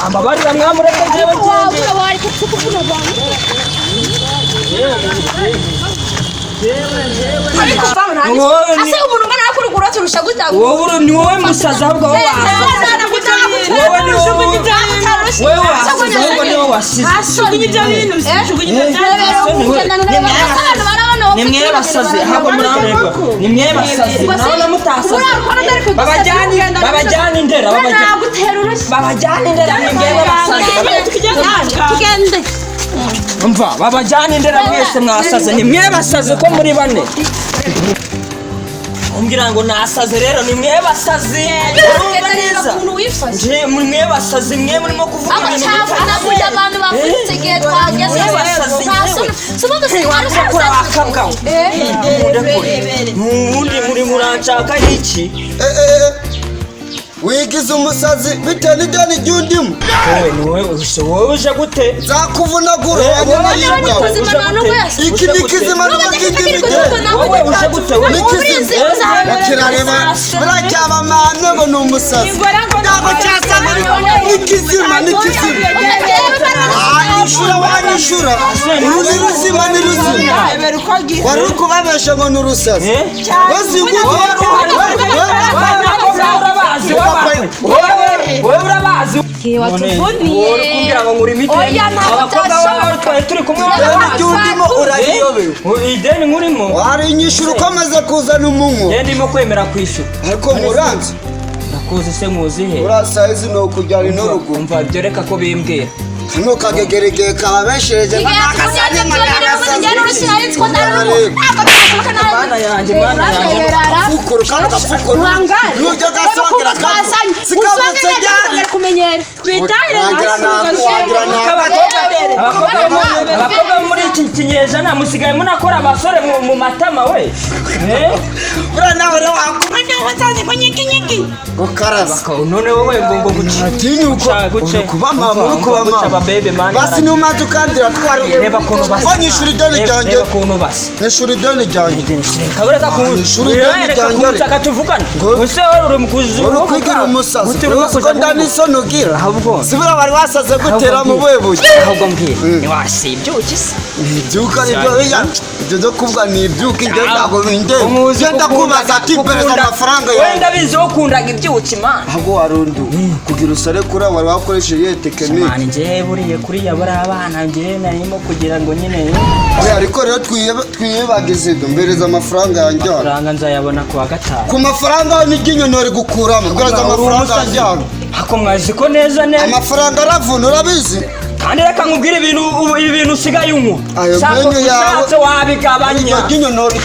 Ambabarira mwamureke njyewe ngende. Ase umuntu ngana kurugura turusha gutaga. Wowe ni wowe musaza ahubwo wowe wowe ni wowe nimwe basaze ahubwo muramureka nimwe basaze nawe mutasaze babajyana indera babajyana indera nimwe basaze tugende umva babajyana indera mwese mwasaze nimwe basaze ko muri bane umbwira ngo nasaze rero nimwe basaze urumva neza nje nimwe basaze mwe murimo kuvuga ibintu bitandukanye abantu bafite igihe twageze kora bakabwa ubundi muri muranshaka iki wigize umusazi bitewe n'ideni ry'undimu wowe uje gute zakuvunagura wanyana yibwawe iki ni kizima n'ubakindi migere wowe uje gute ni kizima bakirareba biracyabamane ngo ni umusazi ntabwo cyasama ni kizima wanyishura ni ruzima wari uri kubabesha ngo ni urusazi wowe urabazi wowe kumbwira ngo nguri imiti abakobwa baba twari turi kumwe ideni nkurimo warinyishura ukomeze kuzana umunyu ndimo kwemera kwishyura ariko muranze ndakuzi se muzi he urasayizi no kujyana n'urugo umva ibyo reka ko bimbwira kano kagegerege kababeshereje mana yanjye fukuru kano gafukuru nujya gasongera sikabutse cyane kumenyera twitahire abakobwa muri iki kinyejana musigaye munakora abasore mu matama we bura nawe rero wakumenya wasanze ko nyiki ukaraba none wowe ngo guca kuba mama uko bama basi ni umaze ukandira twari reba kuntu basa banyishura ideni ryanjye reba kuntu basa nishura ideni ryanjye kabureka kunshura ideni ryanjye akatuvugana use uri mukuzi uri kwigira umusazi ko ndani sono gira ahubwo sibura bari wasaze gutera mu bwebuye ahubwo mbwira ni wasibye ukisi ibyuka nibyo ibyo zo kuvuga ni ibyuka inge ntabwo binde genda kubaza ati pereza amafaranga yawe wenda bizo ukundaga ibyuki man ahubwo warundi kugira usare kura wari wakoresheje tekinike man nje buriye kuri yabara abana nje narimo kugira ngo nyine ariko rero twiyebageze mbereza amafaranga yanjye amafaranga nzayabona ku wa gatanu ku mafaranga n'iginyonori gukuramo bwaraza amafaranga yanjye hako mwazi ko neza amafaranga aravuna urabizi kandi reka nkubwire ibintu usigaye unywa ayo menyo yawe wabigabanya iginyonori